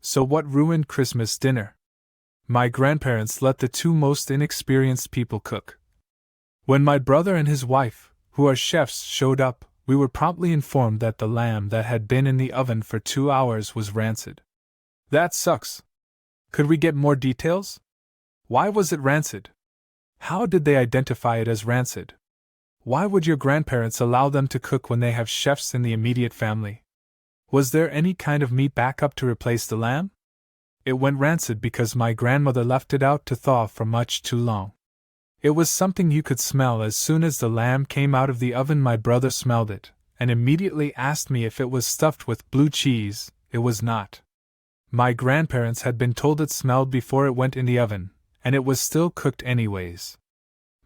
So what ruined Christmas dinner? My grandparents let the two most inexperienced people cook. When my brother and his wife, who are chefs, showed up, we were promptly informed that the lamb that had been in the oven for 2 hours was rancid. That sucks. Could we get more details? Why was it rancid? How did they identify it as rancid? Why would your grandparents allow them to cook when they have chefs in the immediate family? Was there any kind of meat backup to replace the lamb? It went rancid because my grandmother left it out to thaw for much too long. It was something you could smell as soon as the lamb came out of the oven. My brother smelled it, and immediately asked me if it was stuffed with blue cheese. It was not. My grandparents had been told it smelled before it went in the oven, and it was still cooked anyways.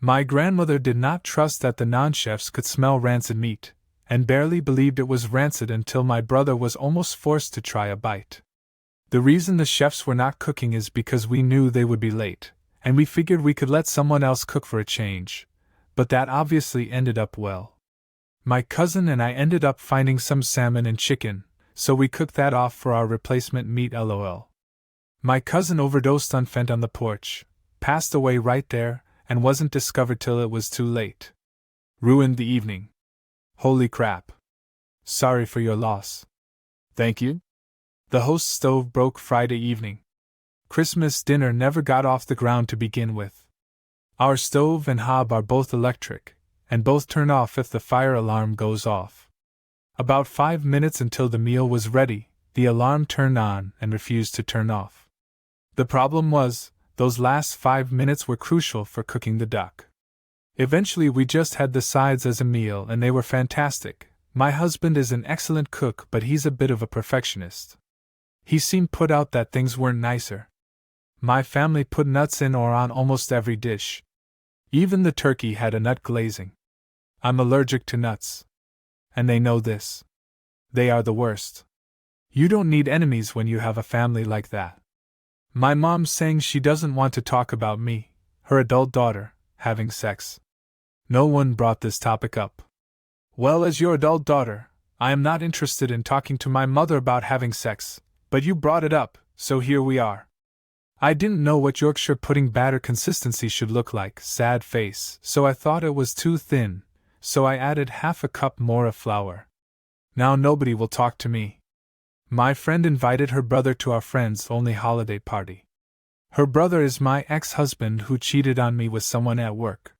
My grandmother did not trust that the non-chefs could smell rancid meat, and barely believed it was rancid until my brother was almost forced to try a bite. The reason the chefs were not cooking is because we knew they would be late, and we figured we could let someone else cook for a change, but that obviously ended up well. My cousin and I ended up finding some salmon and chicken, so we cooked that off for our replacement meat. LOL. My cousin overdosed on Fent on the porch, passed away right there, and wasn't discovered till it was too late. Ruined the evening. Holy crap. Sorry for your loss. Thank you? The host's stove broke Friday evening. Christmas dinner never got off the ground to begin with. Our stove and hob are both electric, and both turn off if the fire alarm goes off. About 5 minutes until the meal was ready, the alarm turned on and refused to turn off. The problem was, those last 5 minutes were crucial for cooking the duck. Eventually we just had the sides as a meal and they were fantastic. My husband is an excellent cook, but he's a bit of a perfectionist. He seemed put out that things weren't nicer. My family put nuts in or on almost every dish. Even the turkey had a nut glazing. I'm allergic to nuts. And they know this. They are the worst. You don't need enemies when you have a family like that. My mom's saying she doesn't want to talk about me, her adult daughter, having sex. No one brought this topic up. Well, as your adult daughter, I am not interested in talking to my mother about having sex, but you brought it up, so here we are. I didn't know what Yorkshire pudding batter consistency should look like, sad face, so I thought it was too thin, so I added half a cup more of flour. Now nobody will talk to me. My friend invited her brother to our friend's only holiday party. Her brother is my ex-husband who cheated on me with someone at work.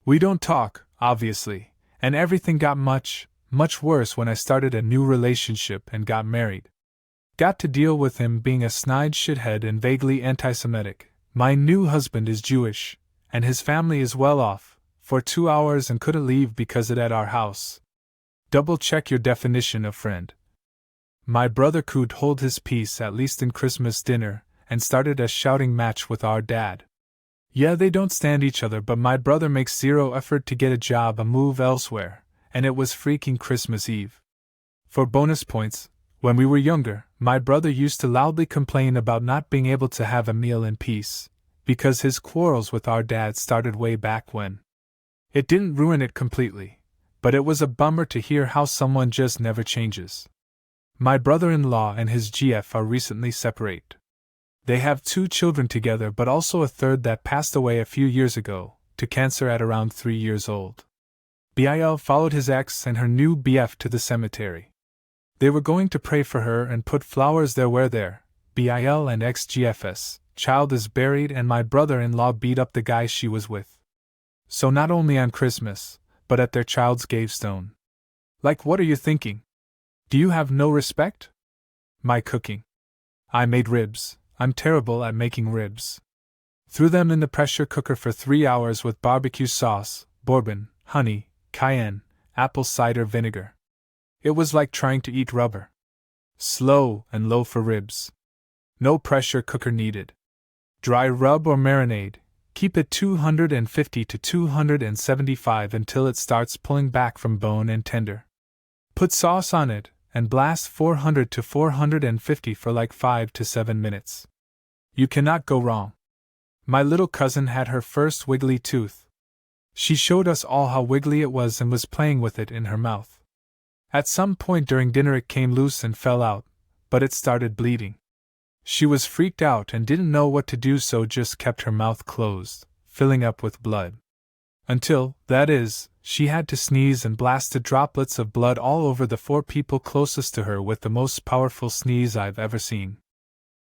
We don't talk, obviously, and everything got much, much worse when I started a new relationship and got married. Got to deal with him being a snide shithead and vaguely anti-Semitic. My new husband is Jewish, and his family is well off, for 2 hours and couldn't leave because it at our house. Double check your definition of friend. My brother could hold his peace at least in Christmas dinner, and started a shouting match with our dad. Yeah, they don't stand each other, but my brother makes zero effort to get a job or move elsewhere, and it was freaking Christmas Eve. For bonus points, when we were younger, my brother used to loudly complain about not being able to have a meal in peace, because his quarrels with our dad started way back when. It didn't ruin it completely, but it was a bummer to hear how someone just never changes. My brother-in-law and his GF are recently separated. They have 2 children together, but also a third that passed away a few years ago, to cancer at around 3 years old. BIL followed his ex and her new BF to the cemetery. They were going to pray for her and put flowers there where their BIL and ex-GFS child is buried, and my brother-in-law beat up the guy she was with. So not only on Christmas, but at their child's gravestone. Like, what are you thinking? Do you have no respect? My cooking. I made ribs. I'm terrible at making ribs. Threw them in the pressure cooker for 3 hours with barbecue sauce, bourbon, honey, cayenne, apple cider vinegar. It was like trying to eat rubber. Slow and low for ribs. No pressure cooker needed. Dry rub or marinade. Keep it 250 to 275 until it starts pulling back from bone and tender. Put sauce on it, and blast 400 to 450 for like 5 to 7 minutes. You cannot go wrong. My little cousin had her first wiggly tooth. She showed us all how wiggly it was and was playing with it in her mouth. At some point during dinner it came loose and fell out, but it started bleeding. She was freaked out and didn't know what to do, so just kept her mouth closed, filling up with blood. Until, that is, she had to sneeze and blasted droplets of blood all over the 4 people closest to her with the most powerful sneeze I've ever seen.